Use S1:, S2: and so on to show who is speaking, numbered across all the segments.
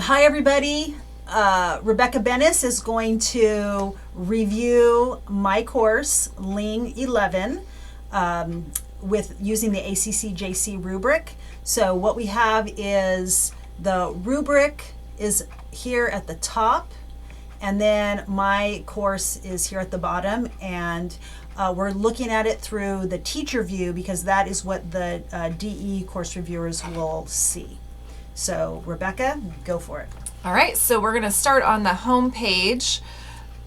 S1: Hi everybody, Rebecca Bennis is going to review my course, LING 11, with using the ACCJC rubric. So what we have is the rubric is here at the top, and then my course is here at the bottom, and we're looking at it through the teacher view because that is what the DE course reviewers will see. So Rebecca, go for it.
S2: All right, so we're going to start on the home page,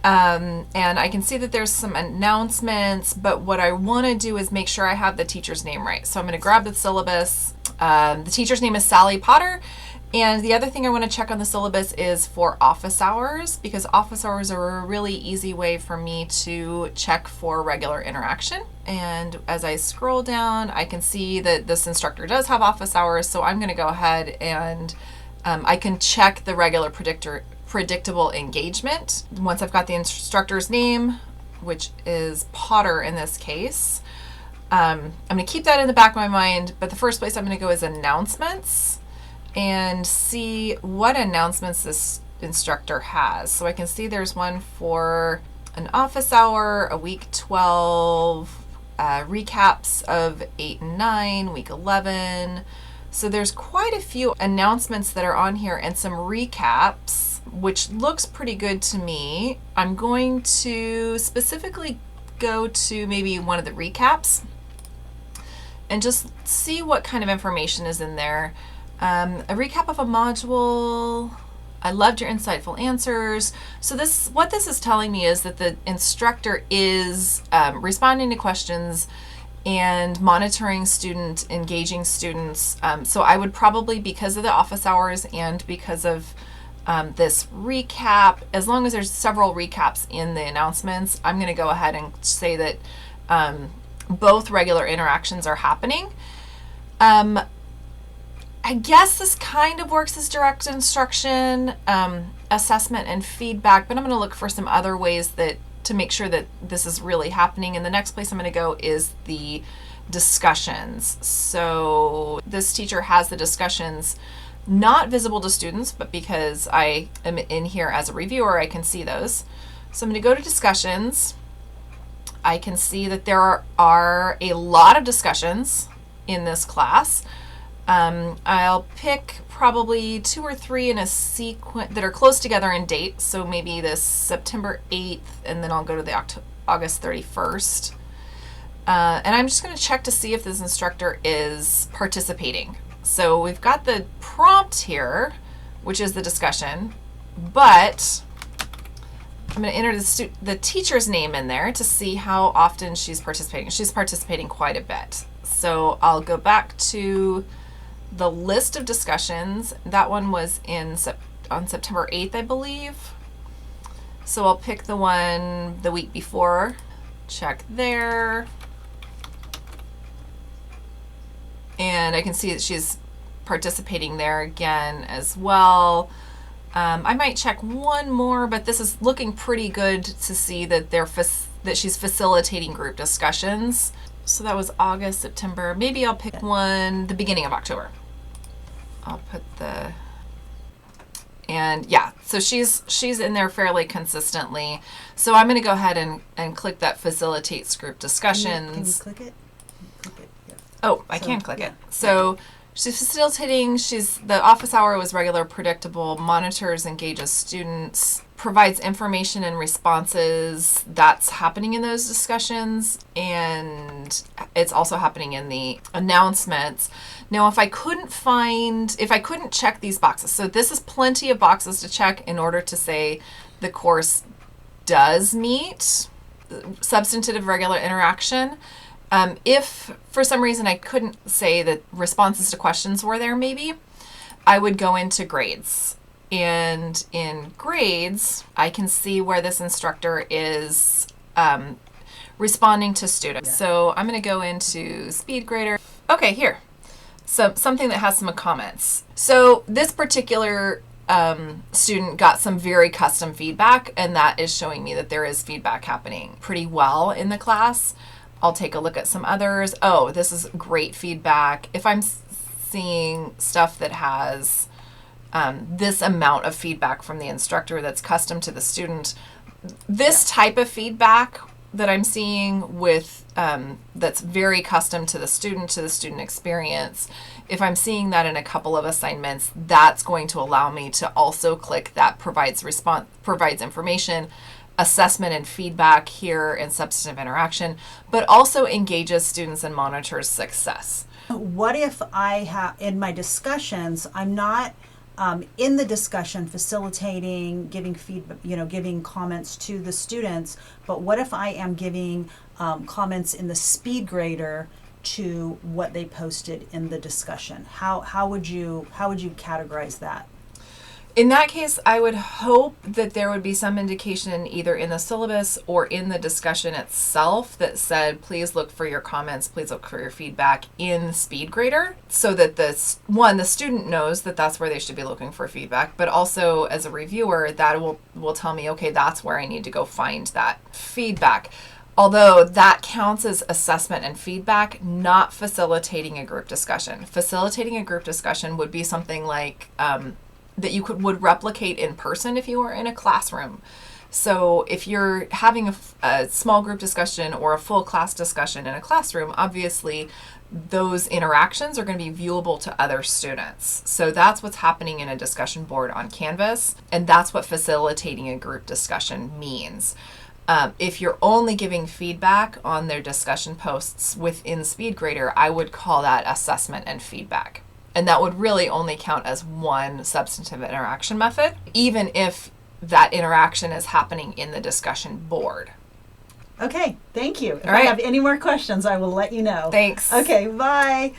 S2: and I can see that there's some announcements, but what I want to do is make sure I have the teacher's name right. So I'm going to grab the syllabus. The teacher's name is Sally Potter, and the other thing I want to check on the syllabus is for office hours, because office hours are a really easy way for me to check for regular interaction. And as I scroll down, I can see that this instructor does have office hours, so I'm going to go ahead and I can check the regular predictable engagement. Once I've got the instructor's name, which is Potter in this case, I'm going to keep that in the back of my mind, but the first place I'm going to go is announcements and see what announcements this instructor has. So I can see there's one for an office hour, a week 12, recaps of 8 and 9, week 11. So there's quite a few announcements that are on here and some recaps, which looks pretty good to me. I'm going to specifically go to maybe one of the recaps and just see what kind of information is in there. A recap of a module. I loved your insightful answers. So what this is telling me is that the instructor is responding to questions and monitoring engaging students. So I would probably, because of the office hours and because of this recap, as long as there's several recaps in the announcements, I'm going to go ahead and say that both regular interactions are happening. I guess this kind of works as direct instruction, assessment and feedback, but I'm going to look for some other ways to make sure that this is really happening. And the next place I'm going to go is the discussions. So this teacher has the discussions not visible to students, but because I am in here as a reviewer, I can see those. So I'm going to go to discussions. I can see that there are a lot of discussions in this class. I'll pick probably 2 or 3 in a sequence that are close together in date. So maybe this September 8th, and then I'll go to the August 31st. And I'm just going to check to see if this instructor is participating. So we've got the prompt here, which is the discussion, but I'm going to enter the teacher's name in there to see how often she's participating. She's participating quite a bit. So I'll go back to the list of discussions. That one was on September 8th, I believe. So I'll pick the one the week before, check there. And I can see that she's participating there again as well. I might check one more, but this is looking pretty good to see that that she's facilitating group discussions. So that was August, September. Maybe I'll pick one the beginning of October. I'll put and yeah, so she's in there fairly consistently. So I'm going to go ahead and click that facilitates group discussions.
S1: Can you click it? Click it. Yeah.
S2: Oh, I can click it. So she's facilitating. The office hour was regular, predictable, monitors, engages students, provides information and responses. That's happening in those discussions, and it's also happening in the announcements. Now, if I couldn't check these boxes, so this is plenty of boxes to check in order to say the course does meet substantive regular interaction. If for some reason I couldn't say that responses to questions were there, maybe I would go into grades. And in grades, I can see where this instructor is responding to students. Yeah. So I'm going to go into SpeedGrader. Okay, here. So something that has some comments. So this particular student got some very custom feedback, and that is showing me that there is feedback happening pretty well in the class. I'll take a look at some others. Oh, this is great feedback. If I'm seeing stuff that has this amount of feedback from the instructor that's custom to the student. This type of feedback that I'm seeing with that's very custom to the student experience, if I'm seeing that in a couple of assignments, that's going to allow me to also click that provides information, assessment and feedback here in substantive interaction, but also engages students and monitors success.
S1: What if I have, in my discussions, I'm not in the discussion facilitating, giving feedback, giving comments to the students, but what if I am giving comments in the speed grader to what they posted in the discussion? How would you categorize that?
S2: In that case, I would hope that there would be some indication either in the syllabus or in the discussion itself that said, please look for your comments, please look for your feedback in SpeedGrader, so that the student knows that that's where they should be looking for feedback, but also as a reviewer, that will tell me, okay, that's where I need to go find that feedback. Although that counts as assessment and feedback, not facilitating a group discussion. Facilitating a group discussion would be something like that you would replicate in person if you were in a classroom. So if you're having a small group discussion or a full class discussion in a classroom, obviously those interactions are going to be viewable to other students. So that's what's happening in a discussion board on Canvas, and that's what facilitating a group discussion means. If you're only giving feedback on their discussion posts within SpeedGrader, I would call that assessment and feedback. And that would really only count as one substantive interaction method, even if that interaction is happening in the discussion board.
S1: Okay, thank you. If
S2: All right.
S1: I have any more questions, I will let you know.
S2: Thanks.
S1: Okay, bye.